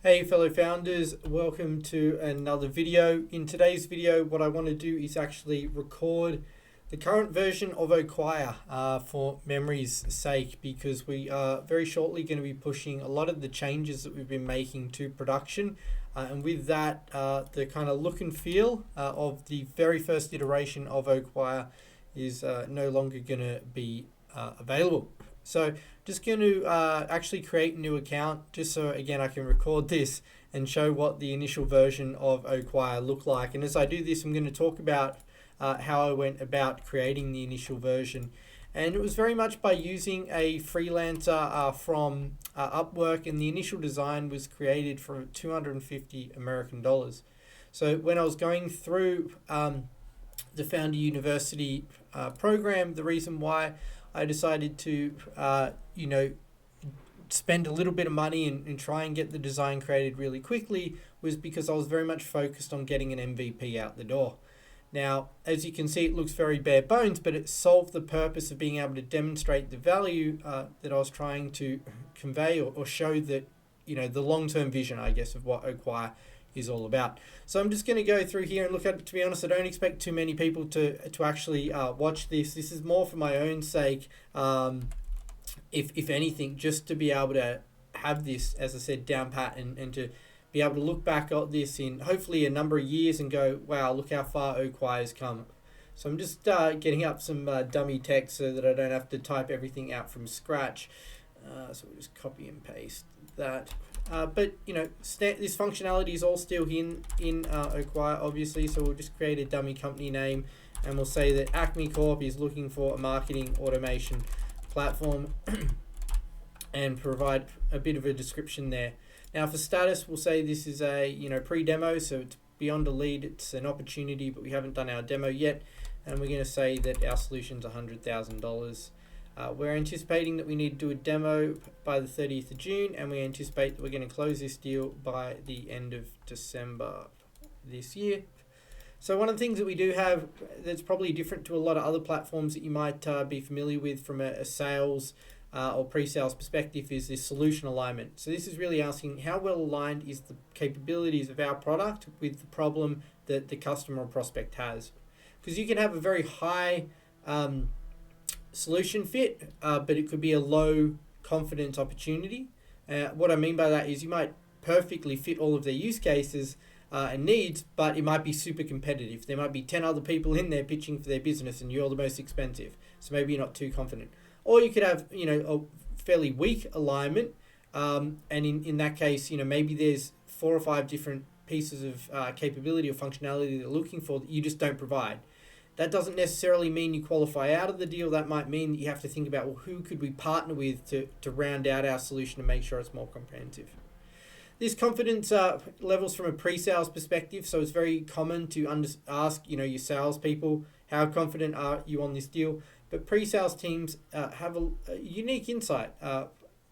Hey fellow founders, welcome to another video. In today's video, what I want to do is actually record the current version of Oqire for memory's sake, because we are very shortly going to be pushing a lot of the changes that we've been making to production. And with that, the kind of look and feel of the very first iteration of Oqire is no longer going to be available. So just going to actually create a new account just so again I can record this and show what the initial version of Oqire looked like. And as I do this, I'm going to talk about how I went about creating the initial version. And it was very much by using a freelancer from Upwork, and the initial design was created for 250 American dollars. So when I was going through the Founder University program, the reason why I decided to, spend a little bit of money and try and get the design created really quickly was because I was very much focused on getting an MVP out the door. Now, as you can see, it looks very bare bones, but it solved the purpose of being able to demonstrate the value that I was trying to convey or show that, the long-term vision, I guess, of what Oqire is all about. So I'm just going to go through here and look at it. To be honest, I don't expect too many people to actually watch this. This is more for my own sake, if anything, just to be able to have this, as I said, down pat and to be able to look back at this in hopefully a number of years and go, wow, look how far Oqire has come. So I'm just getting up some dummy text so that I don't have to type everything out from scratch. So we'll just copy and paste that. But this functionality is all still in Oqire, obviously. So we'll just create a dummy company name, and we'll say that Acme Corp is looking for a marketing automation platform, and provide a bit of a description there. Now for status, we'll say this is a pre-demo, so it's beyond a lead. It's an opportunity, but we haven't done our demo yet, and we're going to say that our solution's $100,000. We're anticipating that we need to do a demo by the 30th of June, and we anticipate that we're going to close this deal by the end of December this year. So one of the things that we do have that's probably different to a lot of other platforms that you might be familiar with from a sales or pre-sales perspective is this solution alignment. So this is really asking how well aligned is the capabilities of our product with the problem that the customer or prospect has. Because you can have a very high solution fit, but it could be a low confidence opportunity. What I mean by that is you might perfectly fit all of their use cases and needs, but it might be super competitive. There might be 10 other people in there pitching for their business and you're the most expensive. So maybe you're not too confident. Or you could have, a fairly weak alignment. And in that case, maybe there's 4 or 5 different pieces of capability or functionality they're looking for that you just don't provide. That doesn't necessarily mean you qualify out of the deal. That might mean that you have to think about, well, who could we partner with to round out our solution and make sure it's more comprehensive. This confidence levels from a pre-sales perspective, so it's very common to ask, your salespeople, how confident are you on this deal? But pre-sales teams have a unique insight.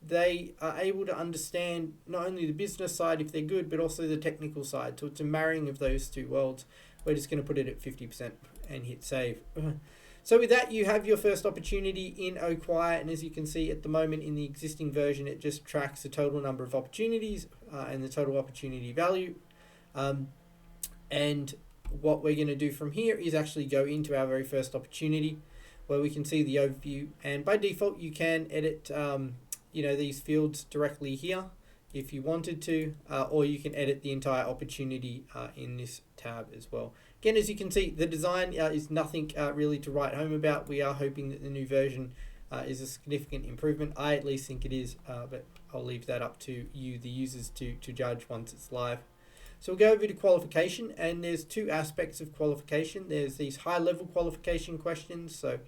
They are able to understand not only the business side if they're good, but also the technical side. So it's a marrying of those two worlds. We're just going to put it at 50% and hit save. So with that, you have your first opportunity in Oqire, and as you can see at the moment in the existing version, it just tracks the total number of opportunities and the total opportunity value. And what we're going to do from here is actually go into our very first opportunity where we can see the overview, and by default you can edit these fields directly here if you wanted to, or you can edit the entire opportunity in this tab as well. Again, as you can see, the design is nothing really to write home about. We are hoping that the new version is a significant improvement. I at least think it is, but I'll leave that up to you, the users, to judge once it's live. So we'll go over to qualification, and there's 2 aspects of qualification. There's these high-level qualification questions. So,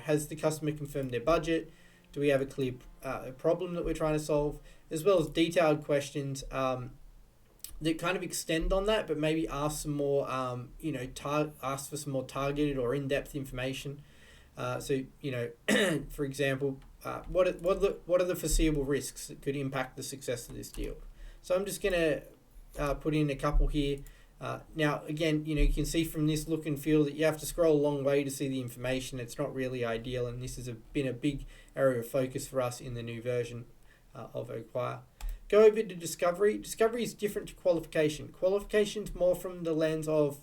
has the customer confirmed their budget? Do we have a clear problem that we're trying to solve? As well as detailed questions that kind of extend on that, but maybe ask some more, ask for some more targeted or in-depth information. For example, what are the foreseeable risks that could impact the success of this deal? So I'm just going to put in a couple here. Now, again, you can see from this look and feel that you have to scroll a long way to see the information. It's not really ideal, and this has been a big area of focus for us in the new version of Oqire. Go over to discovery. Discovery is different to qualification. Qualification's more from the lens of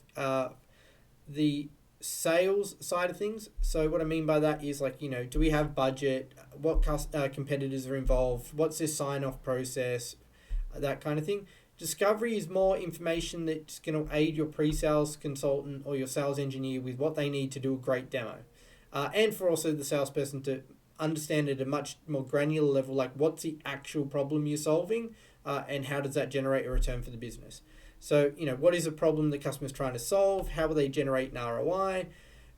the sales side of things. So what I mean by that is like, do we have budget? What competitors are involved? What's their sign-off process? That kind of thing. Discovery is more information that's going to aid your pre-sales consultant or your sales engineer with what they need to do a great demo. And for also the salesperson to understand at a much more granular level, like what's the actual problem you're solving and how does that generate a return for the business. So, what is a problem the customer's trying to solve? How will they generate an ROI?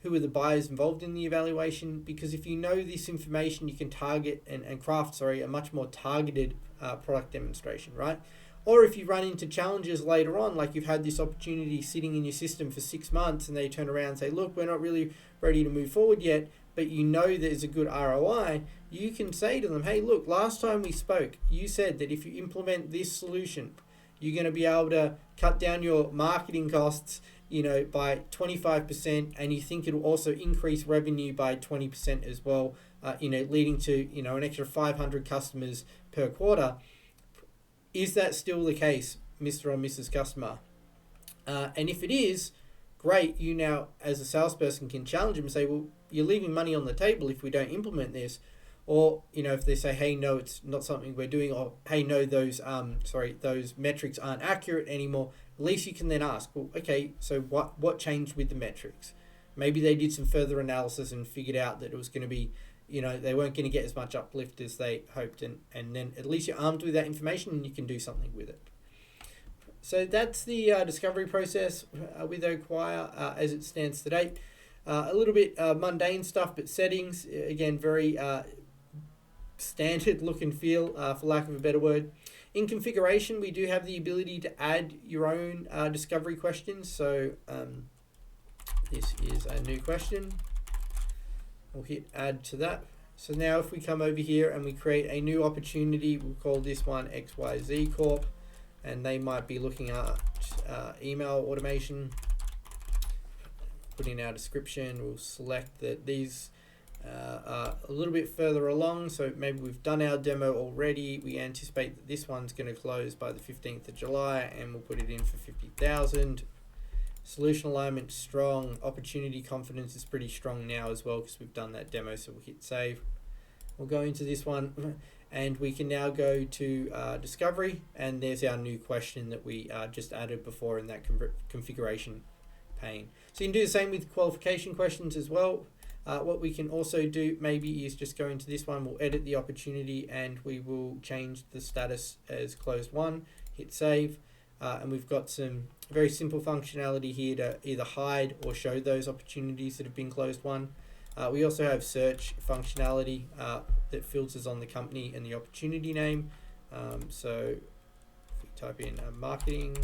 Who are the buyers involved in the evaluation? Because if you know this information, you can target and craft, a much more targeted product demonstration, right? Or if you run into challenges later on, like you've had this opportunity sitting in your system for 6 months and they turn around and say, look, we're not really ready to move forward yet, but there's a good ROI, you can say to them, hey, look, last time we spoke, you said that if you implement this solution, you're going to be able to cut down your marketing costs, by 25%, and you think it'll also increase revenue by 20% as well, leading to, an extra 500 customers per quarter. Is that still the case, Mr. or Mrs. Customer? And if it is, great, you now, as a salesperson, can challenge them and say, well, you're leaving money on the table if we don't implement this. Or, if they say, hey, no, it's not something we're doing, or, hey, no, those metrics aren't accurate anymore, at least you can then ask, well, okay, so what changed with the metrics? Maybe they did some further analysis and figured out that it was going to be, they weren't going to get as much uplift as they hoped, and then at least you're armed with that information and you can do something with it. So that's the discovery process with Oqire as it stands to date. A little bit mundane stuff, but settings, again, very standard look and feel, for lack of a better word. In configuration, we do have the ability to add your own discovery questions. So this is a new question. We'll hit add to that. So now if we come over here and we create a new opportunity, we'll call this one XYZ Corp, and they might be looking at email automation. Put in our description, we'll select that these are a little bit further along, so maybe we've done our demo already. We anticipate that this one's going to close by the 15th of July, and we'll put it in for 50,000. Solution alignment strong. Opportunity confidence is pretty strong now as well because we've done that demo, so we'll hit save. We'll go into this one and we can now go to discovery, and there's our new question that we just added before in that configuration pane. So you can do the same with qualification questions as well. What we can also do maybe is just go into this one, we'll edit the opportunity and we will change the status as closed won, hit save, and we've got some very simple functionality here to either hide or show those opportunities that have been closed won. We also have search functionality that filters on the company and the opportunity name. So if we type in marketing,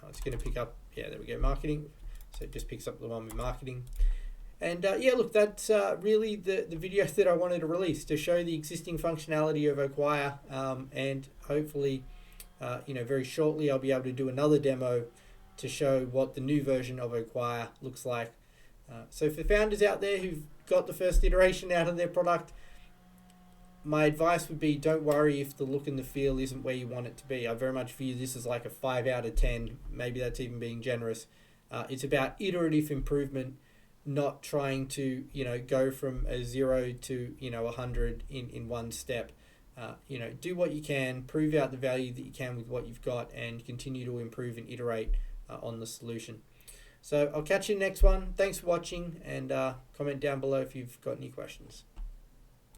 it's going to pick up, there we go, marketing. So it just picks up the one with marketing. And look, that's really the video that I wanted to release to show the existing functionality of Oqire, and hopefully, very shortly I'll be able to do another demo to show what the new version of Oqire looks like. So for founders out there who've got the first iteration out of their product, my advice would be don't worry if the look and the feel isn't where you want it to be. I very much view this as like a 5 out of 10, maybe that's even being generous. It's about iterative improvement, not trying to go from a 0 to 100 in one step. Do what you can, prove out the value that you can with what you've got, and continue to improve and iterate on the solution. So I'll catch you next one. Thanks for watching, and comment down below if you've got any questions.